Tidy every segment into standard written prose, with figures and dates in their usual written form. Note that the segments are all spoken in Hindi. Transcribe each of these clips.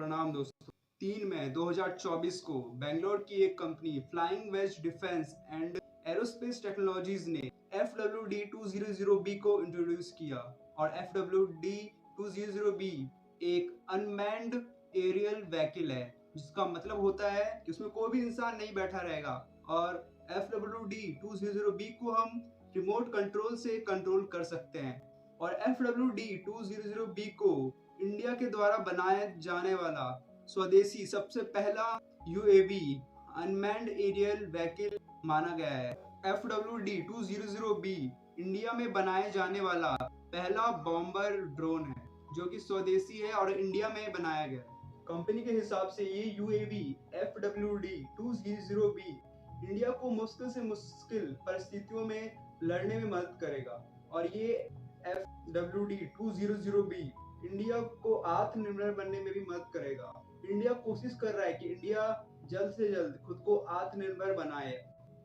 प्रणाम दोस्तों। 3 मई 2024 को बेंगलोर की एक company Flying Wedge Defence and Aerospace Technologies ने FWD-200B को इंट्रोड्यूस किया। और FWD-200B एक अनमैन्ड एरियल व्हीकल है, जिसका मतलब होता है कि उसमें कोई भी इंसान नहीं बैठा रहेगा। और FWD-200B को हम रिमोट कंट्रोल से कंट्रोल कर सकते हैं। और FWD-200B को इंडिया के द्वारा बनाया जाने वाला स्वदेशी सबसे पहला UAV अनमैन्ड एरियल व्हीकल माना गया है। FWD-200B इंडिया में बनाए जाने वाला पहला बॉम्बर ड्रोन है, जो कि स्वदेशी है और इंडिया में बनाया गया है। कंपनी के हिसाब से ये UAV FWD-200B इंडिया को मुश्किल से मुश्किल परिस्थितियों में लड़ने में मदद करेगा। और ये FWD-200B इंडिया को आत्मनिर्भर बनने में भी मदद करेगा। इंडिया कोशिश कर रहा है कि इंडिया जल्द से जल्द खुद को आत्मनिर्भर बनाए,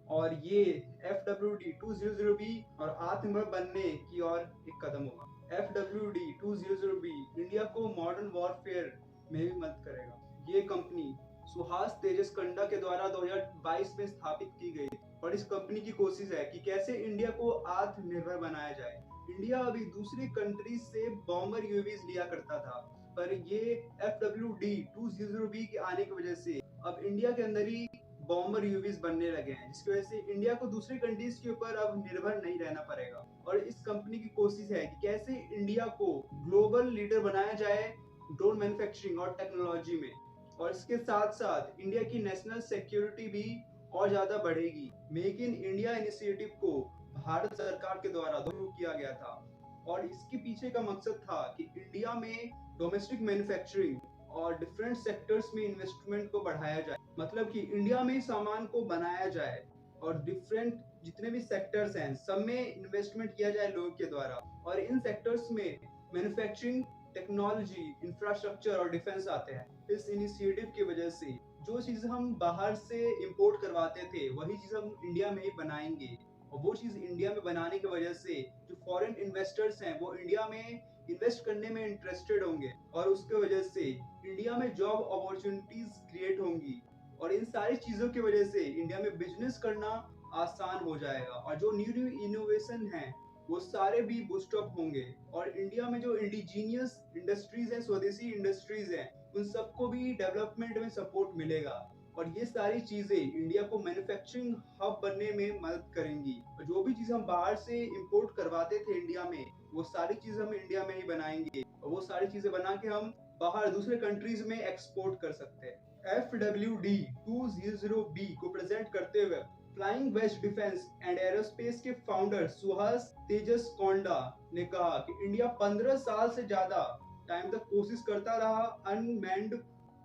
और ये FWD-200B और आत्मनिर्भर बनने की ओर एक कदम होगा। FWD-200B इंडिया को मॉडर्न वॉरफेयर में भी मदद करेगा। ये कंपनी सुहास तेजस कंडा के द्वारा 2022 में स्थापित की गई, और इस कंपनी की कोशिश है कि कैसे इंडिया को आत्मनिर्भर बनाया जाए। इंडिया अभी दूसरी कंट्रीज से बॉम्बर यूएवीज लिया करता था, पर ये FWD-200B के आने की वजह से अब इंडिया के अंदर ही बॉम्बर यूएवीज बनने लगे हैं, जिसकी वजह से इंडिया को दूसरी कंट्रीज के ऊपर अब निर्भर नहीं रहना पड़ेगा। और इस कंपनी की कोशिश है कि कैसे इंडिया को ग्लोबल लीडर बनाया जाए ड्रोन मैन्युफैक्चरिंग और टेक्नोलॉजी में। और इसके साथ साथ इंडिया की नेशनल सिक्योरिटी भी और ज्यादा बढ़ेगी। मेक इन इंडिया इनिशिएटिव को भारत सरकार के द्वारा शुरू किया गया था, और इसके पीछे का मकसद था कि इंडिया में डोमेस्टिक मैन्युफैक्चरिंग और डिफरेंट सेक्टर्स में इन्वेस्टमेंट को बढ़ाया जाए। मतलब कि इंडिया में सामान को बनाया जाए और डिफरेंट जितने भी सेक्टर्स हैं सब में इन्वेस्टमेंट किया जाए लोगों के द्वारा। और इन सेक्टर्स में मैन्युफैक्चरिंग, टेक्नोलॉजी, इंफ्रास्ट्रक्चर और डिफेंस आते हैं। इस इनिशिएटिव की वजह से जो चीज हम बाहर से इंपोर्ट करवाते थे वही चीज हम इंडिया में ही बनाएंगे, और वो चीज इंडिया में बनाने की वजह से जो फॉरेन इन्वेस्टर्स हैं वो इंडिया में इन्वेस्ट करने में इंटरेस्टेड होंगे, और उसके वजह से इंडिया में जॉब अपॉर्चुनिटीज क्रिएट होंगी। और इन सारी चीजों की वजह से इंडिया में बिजनेस करना आसान हो जाएगा, और जो न्यू न्यू इनोवेशन है वो सारे भी बूस्टअप होंगे। और इंडिया में जो इंडिजीनियस इंडस्ट्रीज हैं, स्वदेशी इंडस्ट्रीज हैं, उन सबको भी डेवलपमेंट में सपोर्ट मिलेगा। और ये सारी चीजें इंडिया को मैन्युफैक्चरिंग हब बनने में मदद करेंगी। और जो भी चीज हम बाहर से इंपोर्ट करवाते थे इंडिया में, वो सारी चीज हम इंडिया में ही बनाएंगे, और वो सारी चीजें बना के हम बाहर दूसरे कंट्रीज में एक्सपोर्ट कर सकते हैं। FWD-200B को प्रेजेंट करते हुए Flying Wedge Defence and Aerospace के फाउंडर सुहास तेजस कोंडा ने कहा कि इंडिया 15 साल से ज्यादा टाइम तक कोशिश करता रहा अनमैन्ड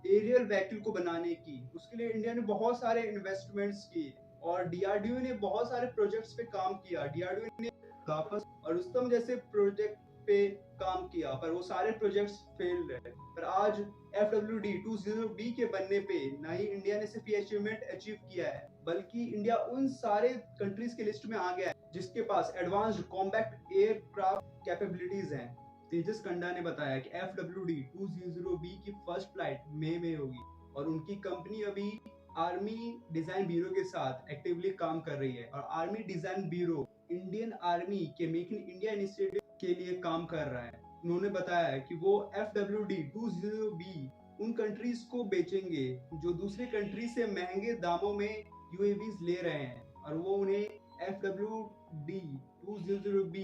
एरियल व्हीकल को बनाने की। उसके लिए इंडिया ने बहुत सारे इन्वेस्टमेंट्स किए, और DRDO ने बहुत सारे प्रोजेक्ट्स पे काम किया। DRDO ने वापस और रुस्तम जैसे प्रोजेक्ट पे काम किया, पर वो सारे प्रोजेक्ट्स फेल रहे। पर आज FWD-200B के बनने पे न ही इंडिया ने सिर्फ ये अचीवमेंट अचीव किया है, बल्कि इंडिया उन सारे कंट्रीज के लिस्ट में आ गया है जिसके पास एडवांस्ड कॉम्बैट एयरक्राफ्ट कैपेबिलिटीज हैं। तेजस कंडा ने बताया कि FWD-200B की फर्स्ट फ्लाइट मई में होगी, और उनकी कंपनी अभी आर्मी डिजाइन ब्यूरो के साथ एक्टिवली काम कर रही है। और army design bureau Indian army के मेक इन इंडिया इनिशिएटिव के लिए काम कर रहा है। उन्होंने बताया कि वो FWD-200B उन कंट्रीज को बेचेंगे जो दूसरे कंट्री से महंगे दामों में UAVs ले रहे हैं, और वो उन्हें FWD-200B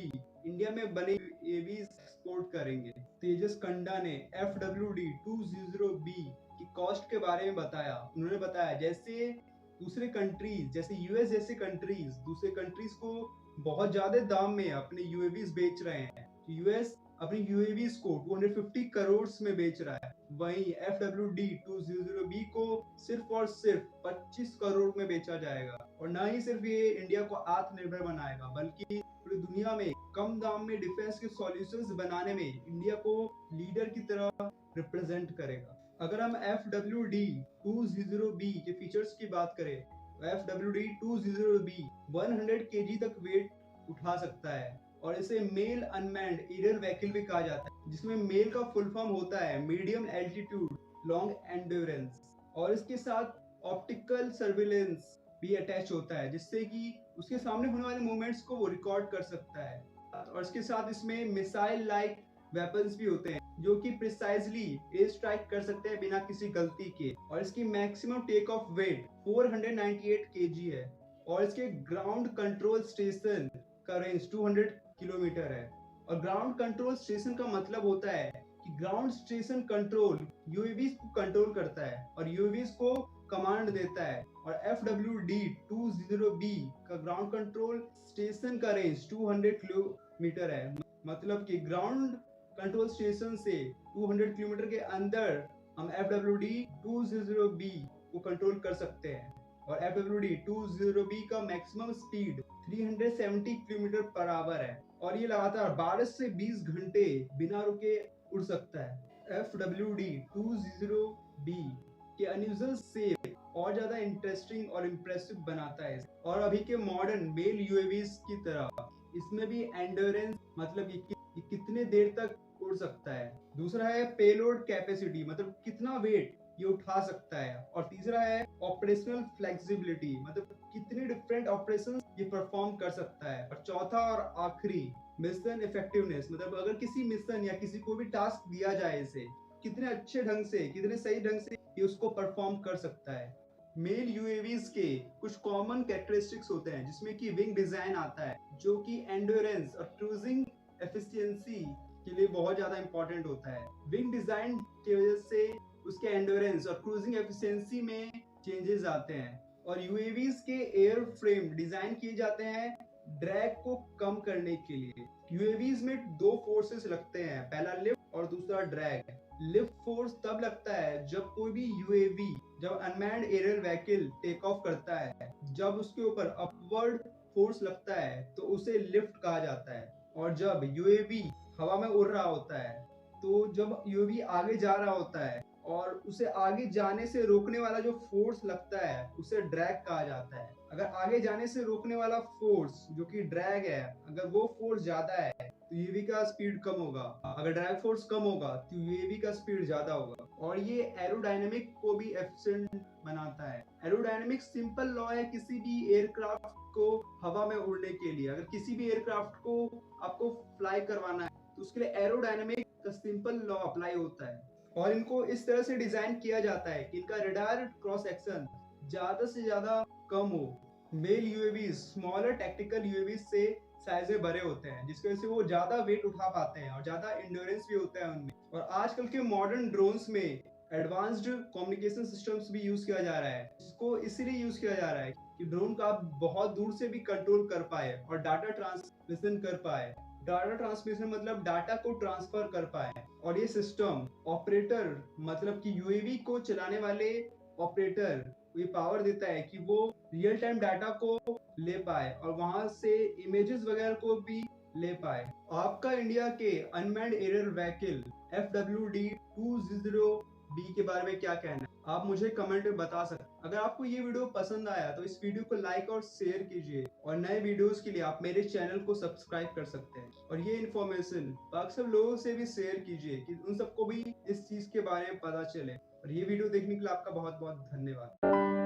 इंडिया में बने UAVs एक्सपोर्ट करेंगे। तेजस कंडा ने FWD-200B की कॉस्ट के बारे में बताया। उन्होंने बताया जैसे दूसरे कंट्रीज जैसे US जैसे कंट्रीज दूसरे कंट्रीज को बहुत ज्यादा दाम में अपने UAVs बेच रहे हैं, तो US अपनी UAVs को 250 करोड़ में बेच रहा है, वहीं FWD-200B को सिर्फ और सिर्फ 25 करोड़ में बेचा जाएगा। और न ही सिर्फ ये इंडिया को आत्मनिर्भर बनाएगा, बल्कि पूरी दुनिया में कम दाम में डिफेंस के सॉल्यूशंस बनाने में इंडिया को लीडर की तरह रिप्रेजेंट करेगा। अगर हम FWD-200B के फीचर्स की बात करें, FWD-200B 100 kg तक वेट उठा सकता है, और इसे मेल अनमैन्ड एरियल व्हीकल भी कहा जाता है, जिसमें मेल का फुल फॉर्म होता है मीडियम एल्टीट्यूड लॉन्ग एंड्योरेंस, और इसके साथ ऑप्टिकल सर्विलेंस भी अटैच होता है, जिससे कि उसके सामने होने वाले मूवमेंट्स को वो रिकॉर्ड कर सकता है। और इसके साथ इसमें मिसाइल लाइक वेपन्स भी होते हैं जो कि प्रिसाइजली एयर स्ट्राइक कर सकते हैं बिना किसी गलती के, और इसकी maximum take off weight 498 kg है, और इसके ग्राउंड कंट्रोल स्टेशन का रेंज 200 किलोमीटर है। और ग्राउंड कंट्रोल स्टेशन का मतलब होता है कि ग्राउंड स्टेशन कंट्रोल यूएवीज को कंट्रोल करता है और यूएवीज को कमांड देता है। और FWD-20B का ग्राउंड कंट्रोल स्टेशन का रेंज 200 किलोमीटर है, मतलब कि ग्राउंड कंट्रोल स्टेशन से 200 किलोमीटर के अंदर हम FWD-20B को कंट्रोल कर सकते हैं। और FWD-20B का maximum speed 370 kilometre per hour है, और ये लगातार 12 से 20 घंटे बिना रुके उड़ सकता है। FWD-20B के अनयूजुअल शेप और ज्यादा इंटरेस्टिंग और इम्प्रेसिव बनाता है, और अभी के मॉडर्न मेल यूएवीज की तरह इसमें भी एंड्योरेंस, मतलब ये कितने देर तक उड़ सकता है। दूसरा है पेलोड कैपेसिटी, मतलब कितना वेट ये उठा सकता है। और तीसरा है ऑपरेशनल फ्लेक्सिबिलिटी, मतलब कितने डिफरेंट ऑपरेशंस ये परफॉर्म कर सकता है। और चौथा और आखिरी मिशन इफेक्टिवनेस, मतलब अगर किसी मिशन या किसी को भी टास्क दिया जाए इसे कितने अच्छे ढंग से, कितने सही ढंग से ये उसको परफॉर्म कर सकता है। मेल यूएवीज के कुछ कॉमन कैरेक्टरिस्टिक्स होते हैं, जिसमें कि विंग डिजाइन आता है जो कि एंड्योरेंस और क्रूजिंग एफिशिएंसी के लिए बहुत ज्यादा इंपॉर्टेंट होता है। विंग डिजाइन की वजह से उसके एंड्योरेंस और क्रूजिंग एफिशिएंसी में चेंजेस आते हैं। और यूएवीज के एयर फ्रेम डिजाइन किए जाते हैं ड्रैग को कम करने के लिए। यूएवीज में दो फोर्सेस लगते हैं, पहला लिफ्ट और दूसरा ड्रैग। लिफ्ट फोर्स तब लगता है जब कोई भी यूएवी, जब unmanned aerial vehicle take off करता है, जब उसके ऊपर अपवर्ड फोर्स लगता है तो उसे लिफ्ट कहा जाता है। और जब यूएवी हवा में उड़ रहा होता है, तो जब यूएवी आगे जा रहा होता है और उसे आगे जाने से रोकने वाला जो फोर्स लगता है उसे ड्रैग कहा जाता है। अगर आगे जाने से रोकने वाला फोर्स जो कि ड्रैग है, अगर वो फोर्स ज्यादा है तो यूएवी का स्पीड कम होगा, अगर ड्रैग फोर्स कम होगा तो यूएवी का स्पीड ज्यादा होगा। और ये एरोडायनेमिक को भी एफिशिएंट बनाता है। एरोडायनेमिक सिंपल लॉ है किसी भी एयरक्राफ्ट को हवा में उड़ने के लिए। अगर किसी भी एयरक्राफ्ट को आपको फ्लाई करवाना है तो उसके लिए एरोडायनेमिक का सिंपल लॉ अप्लाई होता है। और इनको इस तरह से डिजाइन किया जाता है कि इनका रडार क्रॉस सेक्शन ज्यादा से ज्यादा कम हो। Male UAV smaller tactical UAV से साइज में बड़े होते हैं, जिसकी वजह से वो ज्यादा वेट उठा पाते हैं और ज्यादा एंड्योरेंस भी होता है उनमें। और आजकल के मॉडर्न ड्रोन्स में एडवांस्ड कम्युनिकेशन सिस्टम्स भी यूज किया जा रहा है, जिसको इसीलिए यूज किया जा रहा है कि ड्रोन को आप बहुत दूर से भी कंट्रोल कर पाए और डाटा ट्रांसमिशन कर पाए। डाटा ट्रांसमिशन मतलब डाटा को ट्रांसफर कर पाए। और ये सिस्टम ऑपरेटर, मतलब कि यूएवी को चलाने वाले ऑपरेटर ये पावर देता है कि वो रियल टाइम डाटा को ले पाए और वहां से इमेजेस वगैरह को भी ले पाए। आपका इंडिया के अनमैन्ड एरियल व्हीकल FWD-20B के बारे में क्या कहना है, आप मुझे कमेंट में बता सकते हैं। अगर आपको ये वीडियो पसंद आया तो इस वीडियो को लाइक और शेयर कीजिए, और नए वीडियोस के लिए आप मेरे चैनल को सब्सक्राइब कर सकते हैं। और ये इन्फॉर्मेशन बाकी सब लोगों से भी शेयर कीजिए कि उन सबको भी इस चीज के बारे में पता चले। और ये वीडियो देखने के लिए आपका बहुत बहुत धन्यवाद।